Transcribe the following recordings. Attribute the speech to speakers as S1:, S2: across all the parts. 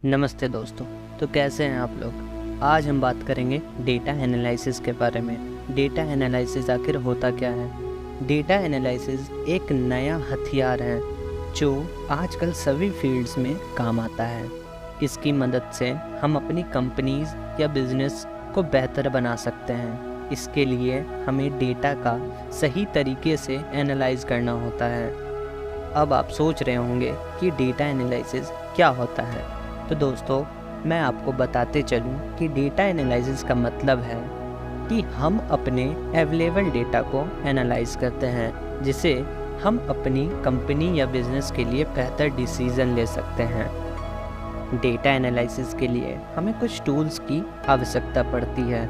S1: नमस्ते दोस्तों। तो कैसे हैं आप लोग। आज हम बात करेंगे डेटा एनालिसिस के बारे में। डेटा एनालिसिस आखिर होता क्या है। डेटा एनालिसिस एक नया हथियार है जो आजकल सभी फील्ड्स में काम आता है। इसकी मदद से हम अपनी कंपनीज या बिजनेस को बेहतर बना सकते हैं। इसके लिए हमें डेटा का सही तरीके से एनालाइज करना होता है। अब आप सोच रहे होंगे कि डेटा एनालिसिस क्या होता है। तो दोस्तों, मैं आपको बताते चलूं कि डेटा एनालिसिस का मतलब है कि हम अपने अवेलेबल डेटा को एनालाइज करते हैं, जिसे हम अपनी कंपनी या बिजनेस के लिए बेहतर डिसीजन ले सकते हैं। डेटा एनालिसिस के लिए हमें कुछ टूल्स की आवश्यकता पड़ती है,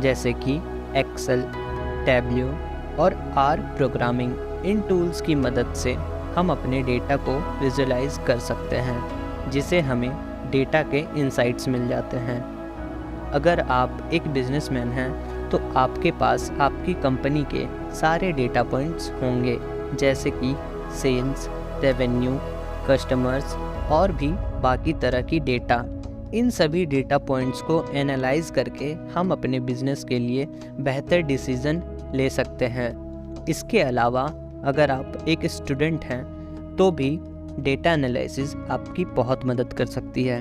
S1: जैसे कि एक्सेल, टैब्ल्यू और आर प्रोग्रामिंग। इन टूल्स की मदद से हम अपने डेटा को विजुअलाइज कर सकते हैं, जिसे हमें डेटा के इंसाइट्स मिल जाते हैं। अगर आप एक बिजनेसमैन हैं तो आपके पास आपकी कंपनी के सारे डेटा पॉइंट्स होंगे, जैसे कि सेल्स, रेवेन्यू, कस्टमर्स और भी बाकी तरह की डेटा। इन सभी डेटा पॉइंट्स को एनालाइज करके हम अपने बिजनेस के लिए बेहतर डिसीजन ले सकते हैं। इसके अलावा अगर आप एक स्टूडेंट हैं तो भी डेटा एनालिसिस आपकी बहुत मदद कर सकती है।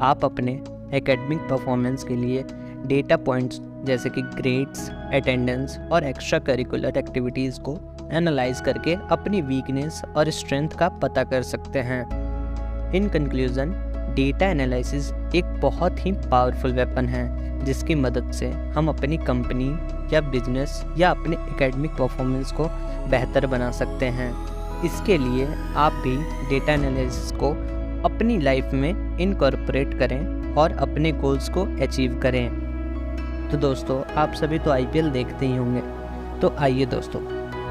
S1: आप अपने एकेडमिक परफॉर्मेंस के लिए डेटा पॉइंट्स जैसे कि ग्रेड्स, अटेंडेंस और एक्स्ट्रा करिकुलर एक्टिविटीज़ को एनालाइज करके अपनी वीकनेस और स्ट्रेंथ का पता कर सकते हैं। इन कंक्लूजन, डेटा एनालिसिस एक बहुत ही पावरफुल वेपन है, जिसकी मदद से हम अपनी कंपनी या बिजनेस या अपने एकेडमिक परफॉर्मेंस को बेहतर बना सकते हैं। इसके लिए आप भी डेटा एनालिसिस को अपनी लाइफ में इनकॉर्पोरेट करें और अपने गोल्स को अचीव करें। तो दोस्तों, आप सभी तो आईपीएल देखते ही होंगे। तो आइए दोस्तों,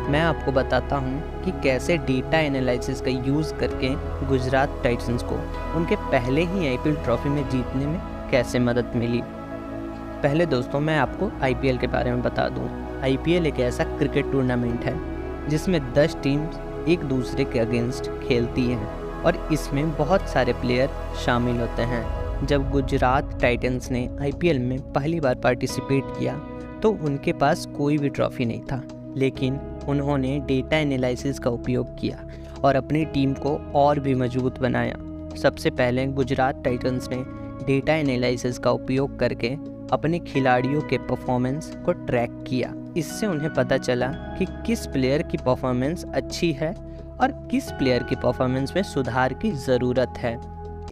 S1: मैं आपको बताता हूं कि कैसे डेटा एनालिसिस का यूज़ करके गुजरात टाइटंस को उनके पहले ही आईपीएल ट्रॉफी में जीतने में कैसे मदद मिली। पहले दोस्तों, मैं आपको आईपीएल के बारे में बता दूं। आईपीएल एक ऐसा क्रिकेट टूर्नामेंट है जिसमें 10 टीम्स एक दूसरे के अगेंस्ट खेलती हैं और इसमें बहुत सारे प्लेयर शामिल होते हैं। जब गुजरात टाइटंस ने आईपीएल में पहली बार पार्टिसिपेट किया तो उनके पास कोई भी ट्रॉफी नहीं था, लेकिन उन्होंने डेटा एनालिसिस का उपयोग किया और अपनी टीम को और भी मजबूत बनाया। सबसे पहले गुजरात टाइटंस ने डेटा एनालिसिस का उपयोग करके अपने खिलाड़ियों के परफॉर्मेंस को ट्रैक किया। इससे उन्हें पता चला कि किस प्लेयर की परफॉर्मेंस अच्छी है और किस प्लेयर की परफॉर्मेंस में सुधार की ज़रूरत है।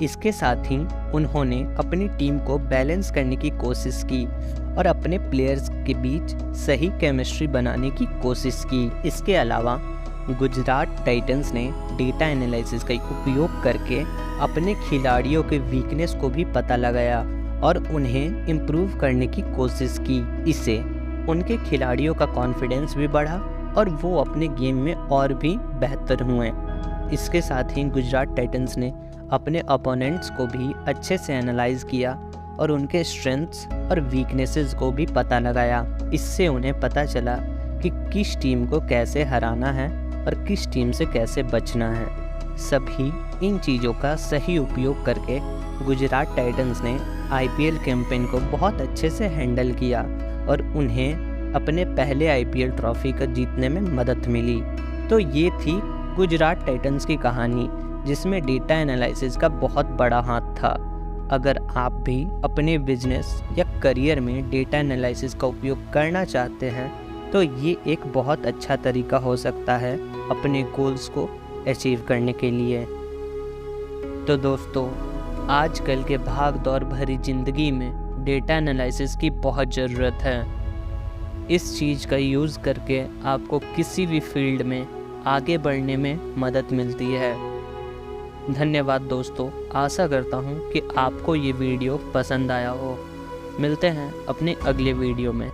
S1: इसके साथ ही उन्होंने अपनी टीम को बैलेंस करने की कोशिश की और अपने प्लेयर्स के बीच सही केमिस्ट्री बनाने की कोशिश की। इसके अलावा गुजरात टाइटंस ने डेटा एनालिसिस का उपयोग करके अपने खिलाड़ियों के वीकनेस को भी पता लगाया और उन्हें इम्प्रूव करने की कोशिश की। इससे उनके खिलाड़ियों का कॉन्फिडेंस भी बढ़ा और वो अपने गेम में और भी बेहतर हुए। इसके साथ ही गुजरात टाइटंस ने अपने अपोनेंट्स को भी अच्छे से एनालाइज किया और उनके स्ट्रेंथ्स और वीकनेसेस को भी पता लगाया। इससे उन्हें पता चला कि किस टीम को कैसे हराना है और किस टीम से कैसे बचना है। सभी इन चीज़ों का सही उपयोग करके गुजरात टाइटंस ने आईपीएल कैंपेन को बहुत अच्छे से हैंडल किया और उन्हें अपने पहले आईपीएल ट्रॉफी का जीतने में मदद मिली। तो ये थी गुजरात टाइटंस की कहानी, जिसमें डेटा एनालिसिस का बहुत बड़ा हाथ था। अगर आप भी अपने बिजनेस या करियर में डेटा एनालिसिस का उपयोग करना चाहते हैं तो ये एक बहुत अच्छा तरीका हो सकता है अपने गोल्स को अचीव करने के लिए। तो दोस्तों, आजकल के भाग दौड़ भरी ज़िंदगी में डेटा एनालिसिस की बहुत ज़रूरत है। इस चीज़ का यूज़ करके आपको किसी भी फील्ड में आगे बढ़ने में मदद मिलती है। धन्यवाद दोस्तों। आशा करता हूँ कि आपको ये वीडियो पसंद आया हो। मिलते हैं अपने अगले वीडियो में।